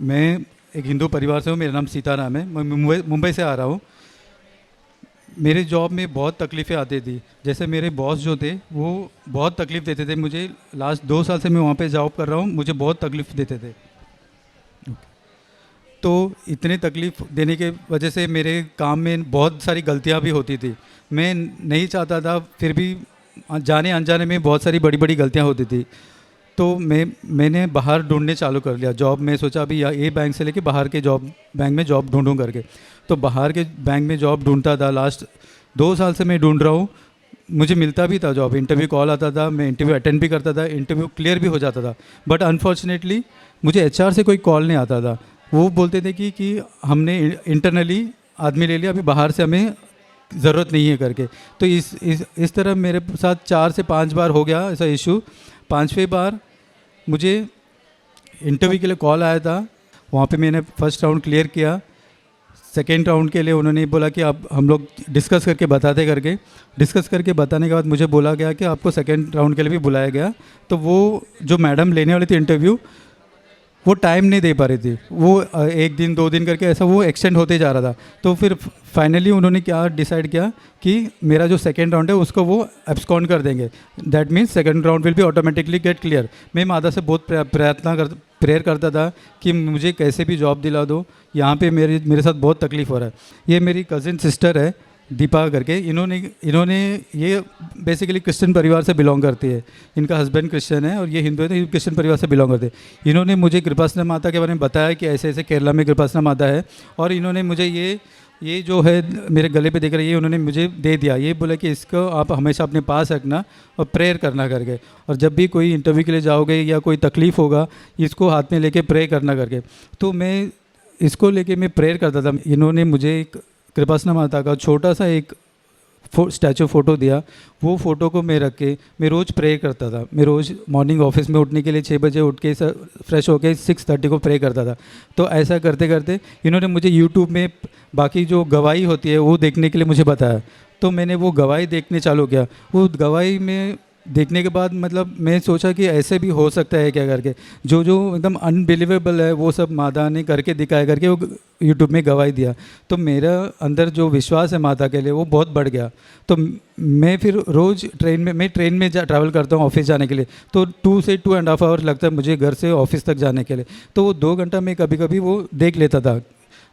मैं एक हिंदू परिवार से हूँ। मेरा नाम सीताराम है। मैं मुंबई से आ रहा हूँ। मेरे जॉब में बहुत तकलीफ़ें आती थी। जैसे मेरे बॉस जो थे वो बहुत तकलीफ़ देते थे मुझे। लास्ट 2 साल से मैं वहाँ पे जॉब कर रहा हूँ, मुझे बहुत तकलीफ़ देते थे। तो इतनी तकलीफ़ देने के वजह से मेरे काम में बहुत सारी गलतियाँ भी होती थी। मैं नहीं चाहता था, फिर भी जाने अनजाने में बहुत सारी बड़ी बड़ी गलतियाँ होती थी। तो मैंने बाहर ढूंढने चालू कर लिया जॉब में। सोचा अभी या ये बैंक से लेके बाहर के जॉब बैंक में जॉब ढूंढूं करके। तो बाहर के बैंक में जॉब ढूंढता था। लास्ट 2 साल से मैं ढूंढ रहा हूँ। मुझे मिलता भी था जॉब, इंटरव्यू कॉल आता था, मैं इंटरव्यू अटेंड भी करता था, इंटरव्यू क्लियर भी हो जाता था। बट अनफॉर्चुनेटली मुझे एचआर से कोई कॉल नहीं आता था। वो बोलते थे कि हमने इंटरनली आदमी ले लिया, अभी बाहर से हमें ज़रूरत नहीं है करके। तो इस तरह मेरे साथ 4 से 5 बार हो गया ऐसा इशू। 5वें बार मुझे इंटरव्यू के लिए कॉल आया था। वहाँ पे मैंने फर्स्ट राउंड क्लियर किया। सेकेंड राउंड के लिए उन्होंने बोला कि अब हम लोग डिस्कस करके बताते करके। डिस्कस करके बताने के बाद मुझे बोला गया कि आपको सेकेंड राउंड के लिए भी बुलाया गया। तो वो जो मैडम लेने वाली थी इंटरव्यू, वो टाइम नहीं दे पा रही थी। वो 1 दिन 2 दिन करके ऐसा वो एक्सटेंड होते जा रहा था। तो फिर फाइनली उन्होंने क्या डिसाइड किया कि मेरा जो सेकेंड राउंड है उसको वो एब्सकॉन्ड कर देंगे। That means second round will be automatically get clear. मैं माता से बहुत प्रेयर करता था कि मुझे कैसे भी जॉब दिला दो। यहाँ पे मेरे साथ बहुत तकलीफ़ हो रहा है। ये मेरी कज़िन सिस्टर है दीपा करके। इन्होंने ये बेसिकली क्रिश्चियन परिवार से बिलोंग करती है। इनका हस्बैंड क्रिश्चियन है और ये हिंदू है, तो ये क्रिश्चियन परिवार से बिलोंग करते हैं। इन्होंने मुझे कृपासना माता के बारे में बताया कि ऐसे ऐसे केरला में कृपासना माता है। और इन्होंने मुझे ये जो है मेरे गले पे देख रहे, ये उन्होंने मुझे दे दिया। ये बोला कि इसको आप हमेशा अपने पास रखना और प्रेयर करना करके। और जब भी कोई इंटरव्यू के लिए जाओगे या कोई तकलीफ़ होगा, इसको हाथ में लेके प्रे करना करके। तो मैं इसको लेके मैं प्रेयर करता था। इन्होंने मुझे एक कृपासना माता का छोटा सा एक स्टैचू फ़ोटो दिया। वो फ़ोटो को मैं रख के मैं रोज़ प्रे करता था। मैं रोज़ मॉर्निंग ऑफिस में उठने के लिए 6 बजे उठ के फ्रेश होके 6:30 को प्रे करता था। तो ऐसा करते करते इन्होंने मुझे यूट्यूब में बाकी जो गवाही होती है वो देखने के लिए मुझे बताया। तो मैंने वो गवाही देखने चालू किया। वो गवाही में देखने के बाद मतलब मैं सोचा कि ऐसे भी हो सकता है क्या करके। जो जो एकदम अनबिलीवेबल है वो सब माता ने करके दिखाया करके वो यूट्यूब में गवाही दिया। तो मेरा अंदर जो विश्वास है माता के लिए वो बहुत बढ़ गया। तो मैं फिर रोज़ ट्रेन में ट्रैवल करता हूँ ऑफिस जाने के लिए। तो 2 से 2.5 आवर लगता है मुझे घर से ऑफिस तक जाने के लिए। तो वो 2 घंटा मैं कभी कभी वो देख लेता था।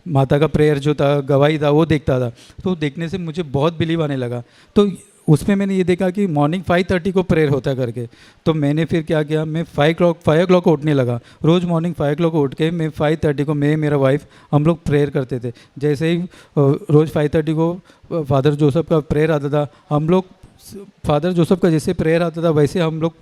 माता का प्रेयर जो था, गवाही था, वो देखता था। तो देखने से मुझे बहुत बिलीव आने लगा। तो उसमें मैंने ये देखा कि मॉर्निंग 5:30 को प्रेयर होता करके। तो मैंने फिर क्या किया, मैं 5 o'clock को उठने लगा। रोज़ मॉर्निंग 5 o'clock को उठ के मैं 5:30 को मैं मेरा वाइफ हम लोग प्रेयर करते थे। जैसे ही रोज़ 5:30 को फादर जोसेफ का प्रेयर आता था, हम लोग फादर जोसेफ का जैसे प्रेयर आता था वैसे हम लोग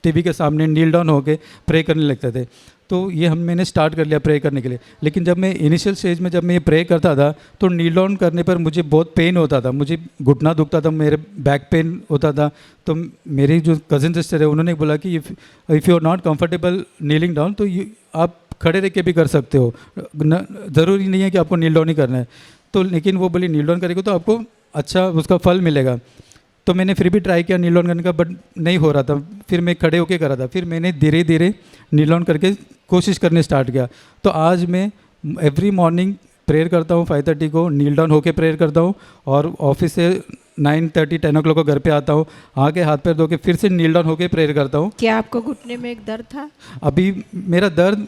टीवी के सामने नील डाउन होके प्रे करने लगते थे। तो ये मैंने स्टार्ट कर लिया प्रे करने के लिए। लेकिन जब मैं इनिशियल स्टेज में जब मैं ये प्रे करता था तो नील डाउन करने पर मुझे बहुत पेन होता था। मुझे घुटना दुखता था, मेरे बैक पेन होता था। तो मेरी जो कज़न सिस्टर है उन्होंने बोला कि if you are not comfortable kneeling down तो आप खड़े रह के भी कर सकते हो, ज़रूरी नहीं है कि आपको नील डाउन ही करना है। तो लेकिन वो बोली नील डाउन करेगा तो आपको अच्छा उसका फल मिलेगा। तो मैंने फिर भी ट्राई किया नील डाउन करने का, बट नहीं हो रहा था। फिर मैं खड़े होके करा था। फिर मैंने धीरे धीरे नील डाउन करके कोशिश करने स्टार्ट किया। तो आज मैं एवरी मॉर्निंग प्रेयर करता हूँ 5:30 को, नील डाउन होके प्रेयर करता हूँ। और ऑफिस से 9:30 10 o'clock को घर पे आता हूँ, आके हाथ पैर धो के फिर से नील डाउन होके प्रेयर करता हूँ। क्या आपको घुटने में एक दर्द था? अभी मेरा दर्द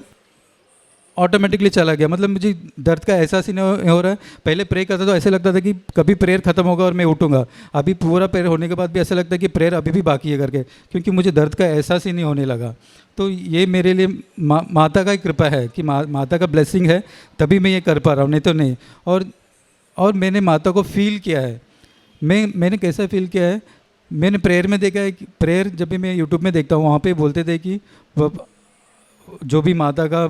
ऑटोमेटिकली चला गया। मतलब मुझे दर्द का एहसास ही नहीं हो रहा है। पहले प्रे करता तो ऐसे लगता था कि कभी प्रेयर ख़त्म होगा और मैं उठूंगा। अभी पूरा प्रेयर होने के बाद भी ऐसा लगता है कि प्रेयर अभी भी बाकी है करके, क्योंकि मुझे दर्द का एहसास ही नहीं होने लगा। तो ये मेरे लिए माता का ही कृपा है कि माता का ब्लेसिंग है, तभी मैं ये कर पा रहा हूँ, नहीं तो नहीं। और मैंने माता को फील किया है। मैंने कैसा फील किया है, मैंने प्रेयर में देखा है कि प्रेयर जब भी मैं यूट्यूब में देखता हूँ वहाँ पे बोलते थे कि जो भी माता का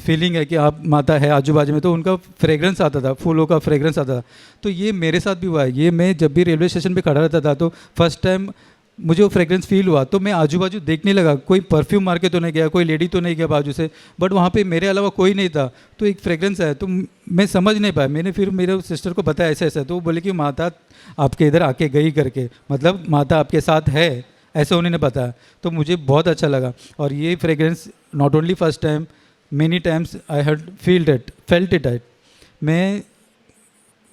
फीलिंग है कि आप माता है आजू बाजू में, तो उनका फ्रेग्रेंस आता था, फूलों का फ्रेग्रेंस आता था। तो ये मेरे साथ भी हुआ है। ये मैं जब भी रेलवे स्टेशन पे खड़ा रहता था तो फर्स्ट टाइम मुझे वो फ्रेग्रेंस फील हुआ। तो मैं आजू बाजू देखने लगा, कोई परफ्यूम मार के तो नहीं गया, कोई लेडी तो नहीं गया बाजू से, बट वहाँ पे मेरे अलावा कोई नहीं था। तो एक फ्रेग्रेंस है, तो मैं समझ नहीं पाया। मैंने फिर मेरे सिस्टर को बताया ऐसा ऐसा, तो वो बोले कि माता आपके इधर आके गई करके, मतलब माता आपके साथ है, ऐसे उन्होंने बताया। तो मुझे बहुत अच्छा लगा। और ये fragrance not only first time, many times I had felt it I. मैं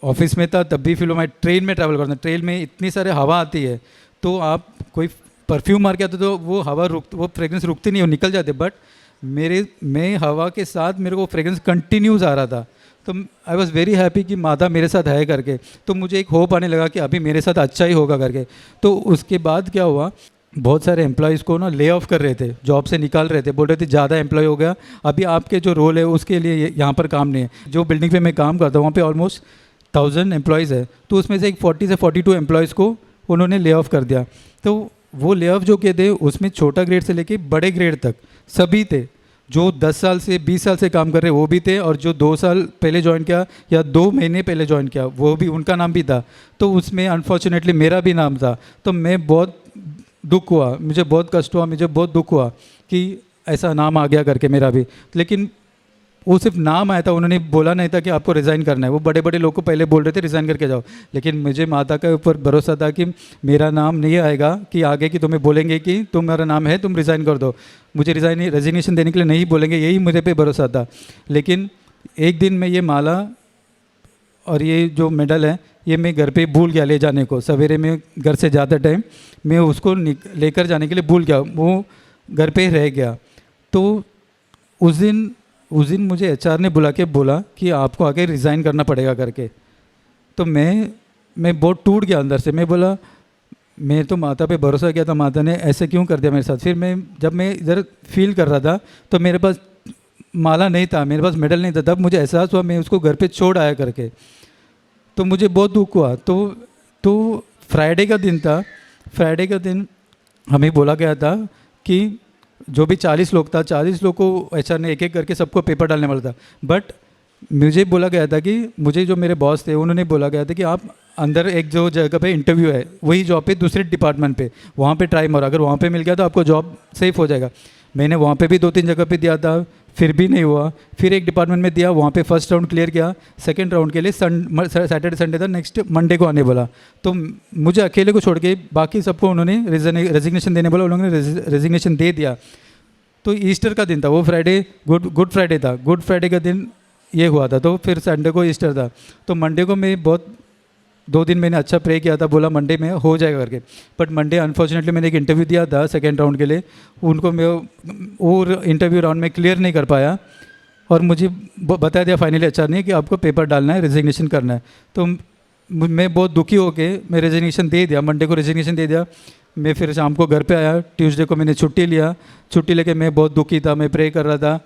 ऑफिस में था तब भी फील हुआ, मैं ट्रेन में ट्रैवल करता हूँ, ट्रेन में इतनी सारे हवा आती है, तो आप कोई परफ्यूम मार के आते तो वो हवा वो फ्रेग्रेंस रुकती नहीं, वो निकल जाते, बट मैं हवा के साथ मेरे को फ्रेग्रेंस कंटिन्यूज आ रहा था। तो आई वॉज वेरी हैप्पी कि माता मेरे साथ है करके, तो मुझे एक होप आने लगा कि अभी मेरे साथ अच्छा ही होगा करके। तो उसके बाद क्या हुआ, बहुत सारे एम्प्लॉयज़ को ना ले ऑफ कर रहे थे, जॉब से निकाल रहे थे, बोल रहे थे ज़्यादा एम्प्लॉय हो गया, अभी आपके जो रोल है उसके लिए यहाँ पर काम नहीं है। जो बिल्डिंग पे मैं काम करता हूँ वहाँ पे ऑलमोस्ट 1000 एम्प्लॉयज़ है, तो उसमें से एक 40 से 42 एम्प्लॉयज़ को उन्होंने ले ऑफ कर दिया। तो वो ले ऑफ जो किए थे उसमें छोटा ग्रेड से लेके बड़े ग्रेड तक सभी थे। जो 10 साल से 20 साल से काम कर रहे वो भी थे, और जो 2 साल पहले ज्वाइन किया या 2 महीने पहले ज्वाइन किया वो भी, उनका नाम भी था। तो उसमें अनफॉर्चुनेटली मेरा भी नाम था। तो मैं बहुत दुख हुआ, मुझे बहुत कष्ट हुआ, मुझे बहुत दुख हुआ कि ऐसा नाम आ गया करके मेरा भी। लेकिन वो सिर्फ नाम आया था, उन्होंने बोला नहीं था कि आपको रिज़ाइन करना है। वो बड़े बड़े लोग को पहले बोल रहे थे रिज़ाइन करके जाओ, लेकिन मुझे माता के ऊपर भरोसा था कि मेरा नाम नहीं आएगा, कि आगे कि तुम्हें बोलेंगे कि तुम्हारा नाम है, तुम रिज़ाइन कर दो, मुझे रेजिग्नेशन देने के लिए नहीं बोलेंगे, यही मुझे पे भरोसा था। लेकिन एक दिन मैं ये माला और ये जो मेडल है ये मैं घर पे भूल गया ले जाने को। सवेरे में घर से जाते टाइम मैं उसको लेकर जाने के लिए भूल गया, वो घर पे ही रह गया। तो उस दिन मुझे एचआर ने बुला के बोला कि आपको आगे रिज़ाइन करना पड़ेगा करके। तो मैं बहुत टूट गया अंदर से। मैं बोला मैं तो माता पे भरोसा किया था, माता ने ऐसे क्यों कर दिया मेरे साथ। फिर जब मैं इधर फील कर रहा था तो मेरे पास माला नहीं था, मेरे पास मेडल नहीं था, तब मुझे एहसास हुआ मैं उसको घर पे छोड़ आया करके। तो मुझे बहुत दुख हुआ। तो फ्राइडे का दिन था, फ्राइडे का दिन हमें बोला गया था कि जो भी 40 लोग था, 40 लोग को एचआर ने एक एक करके सबको पेपर डालने वाला था। बट मुझे बोला गया था कि मुझे जो मेरे बॉस थे उन्होंने बोला गया था कि आप अंदर एक जो जगह पे इंटरव्यू है वही जॉब पे दूसरे डिपार्टमेंट पे वहाँ पे ट्राई मारो, अगर वहाँ पे मिल गया तो आपको जॉब सेफ हो जाएगा। मैंने वहाँ पे भी 2-3 जगह पे दिया था, फिर भी नहीं हुआ। फिर एक डिपार्टमेंट में दिया, वहाँ पे फर्स्ट राउंड क्लियर किया, सेकंड राउंड के लिए सैटरडे संडे था, नेक्स्ट मंडे को आने बोला। तो मुझे अकेले को छोड़ के बाकी सबको उन्होंने रेजिग्नेशन देने बोला, उन्होंने रेजिग्नेशन दे दिया। तो ईस्टर का दिन था वो, फ्राइडे गुड फ्राइडे था, गुड फ्राइडे का दिन ये हुआ था। तो फिर संडे को ईस्टर था। तो मंडे को मैं बहुत 2 दिन मैंने अच्छा प्रे किया था, बोला मंडे में हो जाएगा करके। बट मंडे अनफॉर्चुनेटली मैंने एक इंटरव्यू दिया था सेकेंड राउंड के लिए, उनको मैं वो इंटरव्यू राउंड में क्लियर नहीं कर पाया, और मुझे बता दिया फाइनली एचआर ने कि आपको पेपर डालना है, रेजिग्नेशन करना है। तो मैं बहुत दुखी होके मैं रेजिग्नेशन दे दिया, मंडे को रेजिग्नेशन दे दिया। मैं फिर शाम को घर पे आया, ट्यूसडे को मैंने छुट्टी लिया। छुट्टी लेके मैं बहुत दुखी था, मैं प्रे कर रहा था।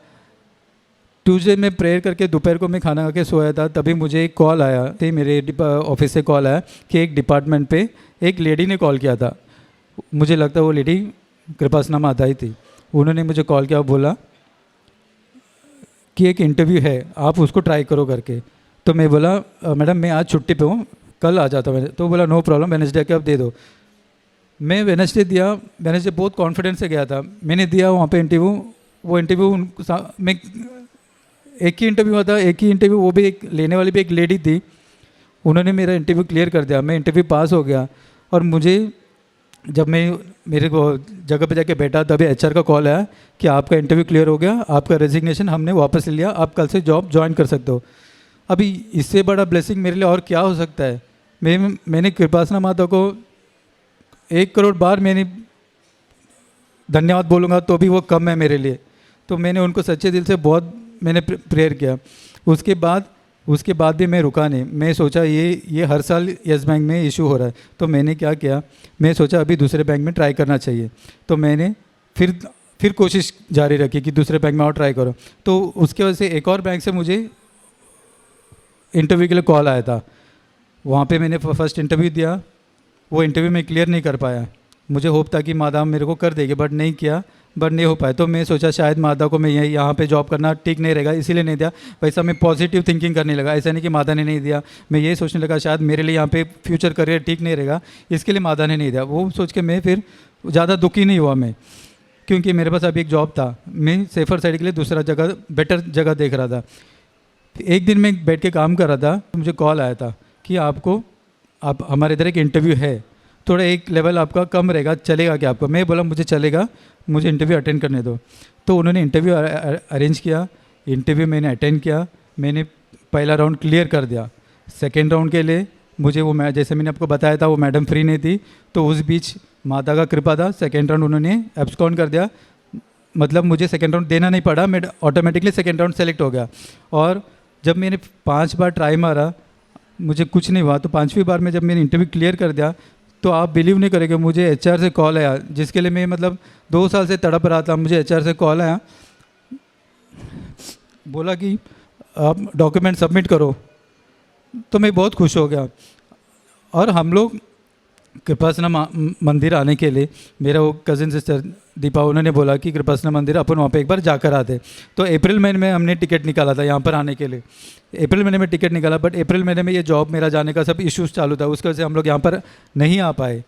ट्यूसडे में प्रेयर करके दोपहर को मैं खाना खा के सोया था, तभी मुझे एक कॉल आया थे, मेरे ऑफिस से कॉल आया कि एक डिपार्टमेंट पे एक लेडी ने कॉल किया था। मुझे लगता वो लेडी कृपासना माता ही थी। उन्होंने मुझे कॉल किया, बोला कि एक इंटरव्यू है, आप उसको ट्राई करो करके। तो मैं बोला मैडम मैं आज छुट्टी पे हूँ, कल आ जाता हूँ। तो बोला नो प्रॉब्लम, वेडनेसडे के आप दे दो। मैं वेडनेसडे दिया, वेडनेसडे बहुत कॉन्फिडेंस से गया था, मैंने दिया वहाँ पे इंटरव्यू। वो इंटरव्यू मैं एक ही इंटरव्यू हुआ था, एक ही इंटरव्यू, वो भी एक लेने वाली भी एक लेडी थी। उन्होंने मेरा इंटरव्यू क्लियर कर दिया, मैं इंटरव्यू पास हो गया। और मुझे जब मैं मेरे को जगह पे जाके बैठा तभी एचआर का कॉल आया कि आपका इंटरव्यू क्लियर हो गया, आपका रेजिग्नेशन हमने वापस ले लिया, आप कल से जॉब ज्वाइन कर सकते हो। अभी इससे बड़ा ब्लेसिंग मेरे लिए और क्या हो सकता है। मैंने कृपासना माता को 1 करोड़ बार मैंने धन्यवाद बोलूँगा तो भी वो कम है मेरे लिए। तो मैंने उनको सच्चे दिल से बहुत मैंने प्रेयर किया। उसके बाद भी मैं रुका नहीं। मैं सोचा ये हर साल यस बैंक में इशू हो रहा है, तो मैंने क्या किया, मैं सोचा अभी दूसरे बैंक में ट्राई करना चाहिए। तो मैंने फिर कोशिश जारी रखी कि दूसरे बैंक में और ट्राई करो। तो उसके वजह से एक और बैंक से मुझे इंटरव्यू के लिए कॉल आया था। वहाँ पे मैंने फर्स्ट इंटरव्यू दिया, वो इंटरव्यू मैं क्लियर नहीं कर पाया। मुझे होप था कि मादाम मेरे को कर देगी, बट नहीं किया, बट नहीं हो पाया। तो मैं सोचा शायद माता को मैं यहाँ पे जॉब करना ठीक नहीं रहेगा, इसीलिए नहीं दिया। वैसा मैं पॉजिटिव थिंकिंग करने लगा, ऐसा नहीं कि माता ने नहीं दिया। मैं ये सोचने लगा शायद मेरे लिए यहाँ पे फ्यूचर करियर ठीक नहीं रहेगा, इसके लिए माता ने नहीं दिया। वो सोच के मैं फिर ज़्यादा दुखी नहीं हुआ मैं, क्योंकि मेरे पास अभी एक जॉब था। मैं सेफर साइड के लिए दूसरा जगह, बेटर जगह देख रहा था। एक दिन मैं बैठ के काम कर रहा था, तो मुझे कॉल आया था कि आप हमारे इधर एक इंटरव्यू है, थोड़ा एक लेवल आपका कम रहेगा, चलेगा क्या आपको। मैं बोला मुझे चलेगा, मुझे इंटरव्यू अटेंड करने दो। तो उन्होंने इंटरव्यू अरेंज किया। इंटरव्यू मैंने अटेंड किया, मैंने पहला राउंड क्लियर कर दिया। सेकेंड राउंड के लिए मुझे वो जैसे मैंने आपको बताया था वो मैडम फ्री नहीं थी, तो उस बीच माता का कृपा था, सेकेंड राउंड उन्होंने एब्सकॉन्ड कर दिया। मतलब मुझे सेकेंड राउंड देना नहीं पड़ा, मैं ऑटोमेटिकली सेकेंड राउंड सेलेक्ट हो गया। और जब मैंने 5 बार ट्राई मारा, मुझे कुछ नहीं हुआ, तो 5वीं बार में जब मैंने इंटरव्यू क्लियर कर दिया, तो आप बिलीव नहीं करेंगे, मुझे एचआर से कॉल आया, जिसके लिए मैं मतलब 2 साल से तड़प रहा था। मुझे एचआर से कॉल आया, बोला कि आप डॉक्यूमेंट सबमिट करो, तो मैं बहुत खुश हो गया। और हम लोग कृपासना मंदिर आने के लिए, मेरा वो कज़न सिस्टर दीपा, उन्होंने बोला कि कृपासना मंदिर अपन वहाँ पे एक बार जाकर आते। तो अप्रैल महीने में हमने टिकट निकाला था यहाँ पर आने के लिए, अप्रैल महीने में टिकट निकाला, बट अप्रैल महीने में ये जॉब मेरा जाने का सब इश्यूज़ चालू था, उसकी वजह से हम लोग यहाँ पर नहीं आ पाए।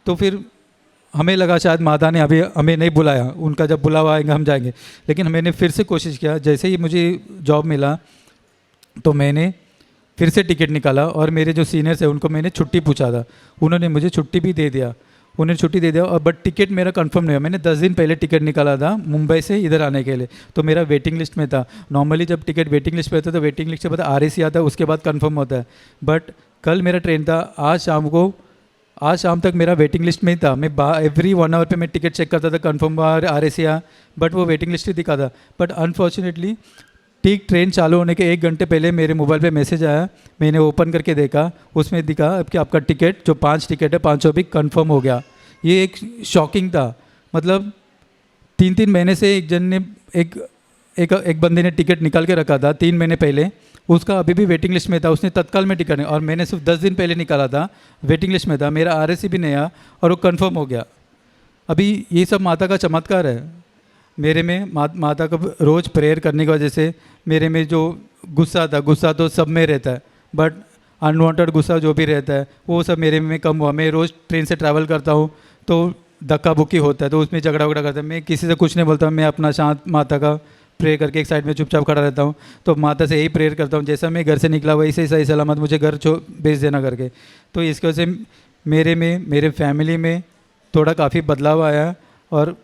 तो फिर हमें लगा शायद माता ने अभी हमें नहीं बुलाया, उनका जब बुलावा आएगा हम जाएंगे। लेकिन मैंने फिर से कोशिश किया, जैसे ही मुझे जॉब मिला तो मैंने फिर से टिकट निकाला, और मेरे जो सीनियर्स हैं उनको मैंने छुट्टी पूछा था, उन्होंने मुझे छुट्टी भी दे दिया, उन्हें छुट्टी दे दिया। और बट टिकट मेरा कंफर्म नहीं हुआ। मैंने 10 दिन पहले टिकट निकाला था मुंबई से इधर आने के लिए, तो मेरा वेटिंग लिस्ट में था। नॉर्मली जब टिकट वेटिंग लिस्ट पे होता है तो वेटिंग लिस्ट के बाद RAC आता है, उसके बाद कंफर्म होता है। बट कल मेरा ट्रेन था, आज शाम तक मेरा वेटिंग लिस्ट में ही था। मैं एवरी 1 आवर पे मैं टिकट चेक करता था, कंफर्म RAC आया, बट वो वेटिंग लिस्ट ही दिखा था। बट अनफॉर्चुनेटली ठीक ट्रेन चालू होने के 1 घंटे पहले मेरे मोबाइल पे मैसेज आया, मैंने ओपन करके देखा, उसमें दिखा कि आपका टिकट जो 5 टिकट है 5 भी कंफर्म हो गया। ये एक शॉकिंग था। मतलब 3 महीने से एक जन ने एक बंदे ने टिकट निकाल के रखा था 3 महीने पहले, उसका अभी भी वेटिंग लिस्ट में था, उसने तत्काल में टिकट नहीं, और मैंने सिर्फ 10 दिन पहले निकाला था, वेटिंग लिस्ट में था, मेरा RAC भी नहीं आया और वो कंफर्म हो गया। अभी ये सब माता का चमत्कार है। मेरे में माता को रोज़ प्रेयर करने की वजह से मेरे में जो गुस्सा तो सब में रहता है, बट अनवांटेड गुस्सा जो भी रहता है वो सब मेरे में कम हुआ। मैं रोज़ ट्रेन से ट्रैवल करता हूँ तो धक्का बुक्की होता है, तो उसमें झगड़ा वगड़ा करता है, मैं किसी से कुछ नहीं बोलता, मैं अपना शांत माता का प्रे करके एक साइड में चुपचाप खड़ा रहता हूँ। तो माता से यही प्रेयर करता हूँ, जैसा मैं घर से निकला वही से सही सलामत मुझे घर भेज देना करके। तो इसकी वजह से मेरे फैमिली में थोड़ा काफ़ी बदलाव आया, और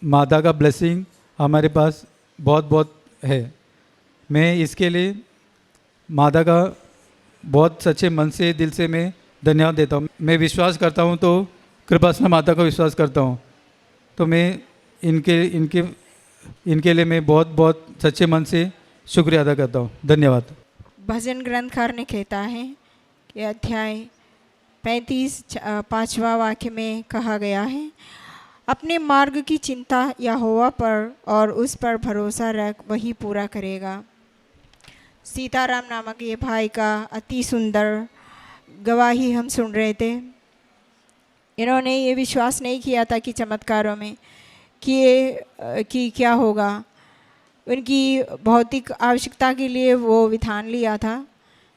माता का ब्लेसिंग हमारे पास बहुत बहुत है। मैं इसके लिए माता का बहुत सच्चे मन से दिल से मैं धन्यवाद देता हूँ। मैं विश्वास करता हूँ तो कृपासना माता को विश्वास करता हूँ, तो मैं इनके लिए मैं बहुत बहुत सच्चे मन से शुक्रिया अदा करता हूँ। धन्यवाद। भजन ग्रंथकार ने कहता है कि अध्याय 35 5वां वाक्य में कहा गया है, अपने मार्ग की चिंता यहोवा पर और उस पर भरोसा रख, वही पूरा करेगा। सीताराम नामक ये भाई का अति सुंदर गवाही हम सुन रहे थे। इन्होंने ये विश्वास नहीं किया था कि चमत्कारों में कि क्या होगा। उनकी भौतिक आवश्यकता के लिए वो विधान लिया था।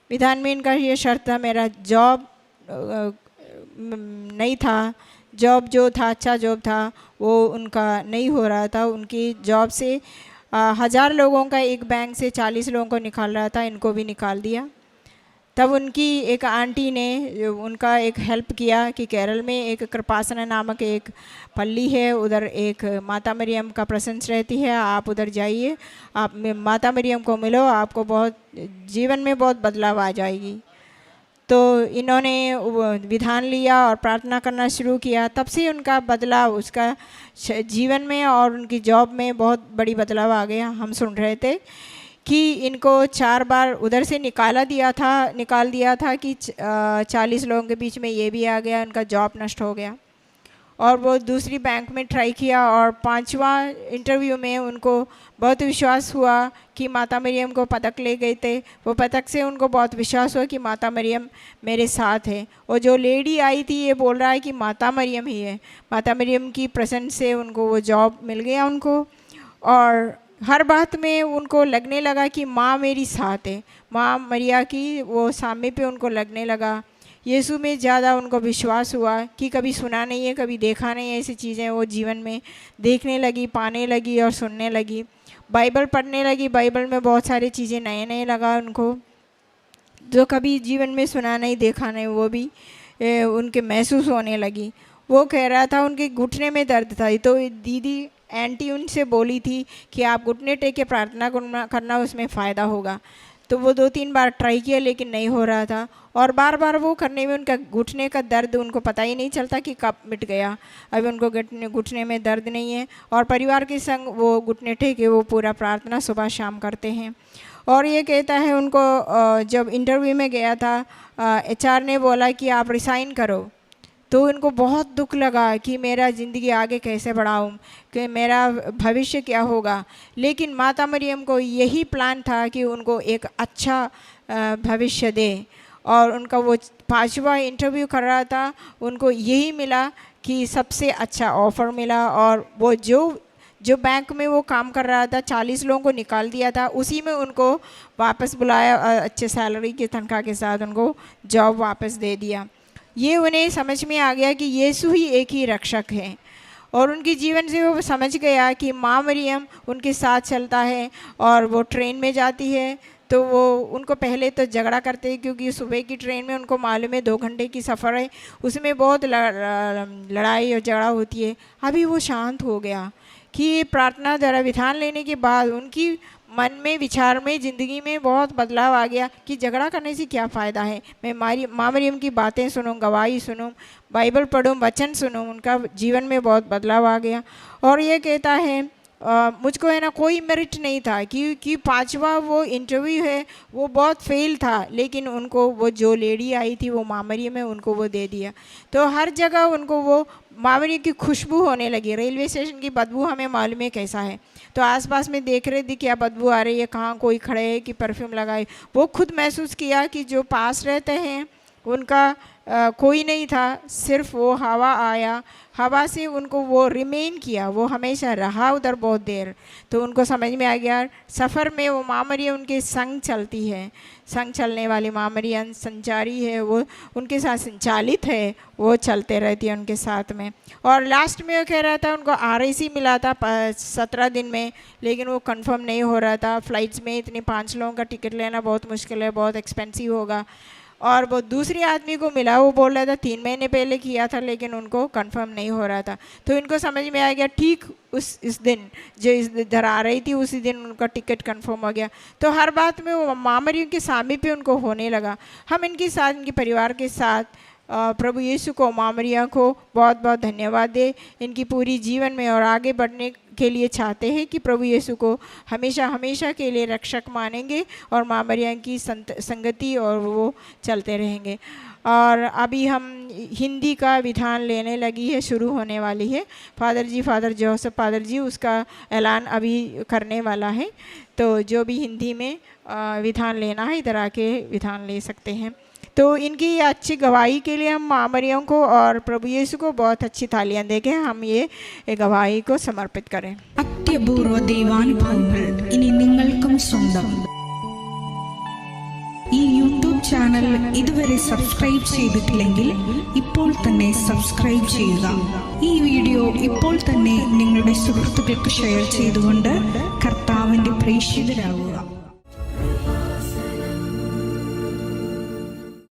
विधान में इनका ये शर्त था, मेरा जॉब नहीं था, जॉब जो था अच्छा जॉब था वो उनका नहीं हो रहा था। उनकी जॉब से 1000 लोगों का एक बैंक से 40 लोगों को निकाल रहा था, इनको भी निकाल दिया। तब उनकी एक आंटी ने उनका एक हेल्प किया कि केरल में एक कृपासना नामक एक पल्ली है, उधर एक माता मरियम का प्रेजेंस रहती है, आप उधर जाइए, आप माता मरियम को मिलो, आपको बहुत जीवन में बहुत बदलाव आ जाएगी। तो इन्होंने विधान लिया और प्रार्थना करना शुरू किया। तब से उनका बदलाव उसका जीवन में और उनकी जॉब में बहुत बड़ी बदलाव आ गया। हम सुन रहे थे कि इनको 4 बार उधर से निकाल दिया था कि 40 लोगों के बीच में ये भी आ गया, उनका जॉब नष्ट हो गया और वो दूसरी बैंक में ट्राई किया। और 5वां इंटरव्यू में उनको बहुत विश्वास हुआ कि माता मरियम को पदक ले गए थे। वो पदक से उनको बहुत विश्वास हुआ कि माता मरियम मेरे साथ है। और जो लेडी आई थी ये बोल रहा है कि माता मरियम ही है। माता मरियम की प्रेजेंस से उनको वो जॉब मिल गया उनको, और हर बात में उनको लगने लगा कि माँ मेरी साथ है। माँ मरिया की वो सामने पे उनको लगने लगा। यीशु में ज़्यादा उनको विश्वास हुआ कि कभी सुना नहीं है, कभी देखा नहीं है, ऐसी चीज़ें वो जीवन में देखने लगी, पाने लगी और सुनने लगी। बाइबल पढ़ने लगी, बाइबल में बहुत सारी चीज़ें नए नए लगा उनको, जो कभी जीवन में सुना नहीं देखा नहीं, वो भी उनके महसूस होने लगी। वो कह रहा था उनके घुटने में दर्द था, तो दीदी आंटी उनसे बोली थी कि आप घुटने टेक के प्रार्थना करना, उसमें फ़ायदा होगा। तो वो 2-3 बार ट्राई किया लेकिन नहीं हो रहा था, और बार बार वो करने में उनका घुटने का दर्द उनको पता ही नहीं चलता कि कब मिट गया। अभी उनको घुटने में दर्द नहीं है, और परिवार के संग वो घुटने टेके वो पूरा प्रार्थना सुबह शाम करते हैं। और ये कहता है उनको जब इंटरव्यू में गया था HR ने बोला कि आप रिसाइन करो, तो उनको बहुत दुख लगा कि मेरा ज़िंदगी आगे कैसे बढ़ाऊँ, कि मेरा भविष्य क्या होगा। लेकिन माता मरियम को यही प्लान था कि उनको एक अच्छा भविष्य दे, और उनका वो 5वां इंटरव्यू कर रहा था, उनको यही मिला कि सबसे अच्छा ऑफ़र मिला, और वो जो बैंक में वो काम कर रहा था 40 लोगों को निकाल दिया था, उसी में उनको वापस बुलाया, अच्छे सैलरी की तनख्वाह के साथ उनको जॉब वापस दे दिया। ये उन्हें समझ में आ गया कि यीशु ही एक ही रक्षक है, और उनके जीवन से वो समझ गया कि माँ मरियम उनके साथ चलता है। और वो ट्रेन में जाती है तो वो उनको पहले तो झगड़ा करते हैं, क्योंकि सुबह की ट्रेन में उनको मालूम है 2 घंटे की सफ़र है, उसमें बहुत लड़ाई और झगड़ा होती है। अभी वो शांत हो गया कि प्रार्थना द्वारा विधान लेने के बाद उनकी मन में, विचार में, ज़िंदगी में बहुत बदलाव आ गया कि झगड़ा करने से क्या फ़ायदा है। मैं माँ मरियम की बातें सुनूं, गवाही सुनूं, बाइबल पढ़ूं, वचन सुनूं। उनका जीवन में बहुत बदलाव आ गया। और ये कहता है मुझको है ना कोई मेरिट नहीं था, क्योंकि 5वां वो इंटरव्यू है वो बहुत फेल था, लेकिन उनको वो जो लेडी आई थी वो माँ मरियम है, उनको वो दे दिया। तो हर जगह उनको वो माँ मरियम की खुशबू होने लगी। रेलवे स्टेशन की बदबू हमें मालूम है कैसा है, तो आसपास में देख रहे थे क्या बदबू आ रही है, कहाँ कोई खड़े है कि परफ्यूम लगाए। वो खुद महसूस किया कि जो पास रहते हैं उनका कोई नहीं था, सिर्फ वो हवा आया, हवा से उनको वो रिमेन किया, वो हमेशा रहा उधर बहुत देर। तो उनको समझ में आ गया सफ़र में वो माँ मरियम उनके संग चलती है, संग चलने वाली माँ मरियम संचारी है, वो उनके साथ संचालित है, वो चलते रहती है उनके साथ में। और लास्ट में वो कह रहा था उनको RAC मिला था 17 दिन में, लेकिन वो कंफर्म नहीं हो रहा था। फ़्लाइट्स में इतने 5 लोगों का टिकट लेना बहुत मुश्किल है, बहुत एक्सपेंसिव होगा। और वो दूसरे आदमी को मिला, वो बोल रहा था 3 महीने पहले किया था, लेकिन उनको कंफर्म नहीं हो रहा था। तो इनको समझ में आ गया ठीक इस दिन जो इधर आ रही थी उसी दिन उनका टिकट कंफर्म हो गया। तो हर बात में वो माँ मरियम के सामने पे उनको होने लगा। हम इनके साथ, इनके परिवार के साथ प्रभु यीशु को, माँ मरियम को बहुत बहुत धन्यवाद दे इनकी पूरी जीवन में, और आगे बढ़ने के लिए चाहते हैं कि प्रभु यीशु को हमेशा हमेशा के लिए रक्षक मानेंगे, और माँ मरियम की संगति और वो चलते रहेंगे। और अभी हम हिंदी का विधान लेने लगी है, शुरू होने वाली है। फादर जोसेफ फादर जी उसका ऐलान अभी करने वाला है, तो जो भी हिंदी में विधान लेना है इधर आके विधान ले सकते हैं। तो इनकी अच्छी गवाही के लिए हम माँ मरियम को और प्रभु यीशु को बहुत अच्छी तालियां देके हम ये गवाही को समर्पित करें। അത്യപൂർവ ദൈവാനുഭവങ്ങൾ ഇനി നിങ്ങൾക്കും സ്വന്തം. ഈ യൂട്യൂബ് ചാനൽ ഇതുവരെ സബ്സ്ക്രൈബ് ചെയ്തിട്ടില്ലെങ്കിൽ ഇപ്പോൾ തന്നെ സബ്സ്ക്രൈബ് ചെയ്യുക. ഈ വീഡിയോ ഇപ്പോൾ തന്നെ നിങ്ങളുടെ സുഹൃത്തുക്കൾക്ക് ഷെയർ ചെയ്തുകൊണ്ട് കർത്താവിൻ്റെ പ്രേക്ഷിതരാകുക.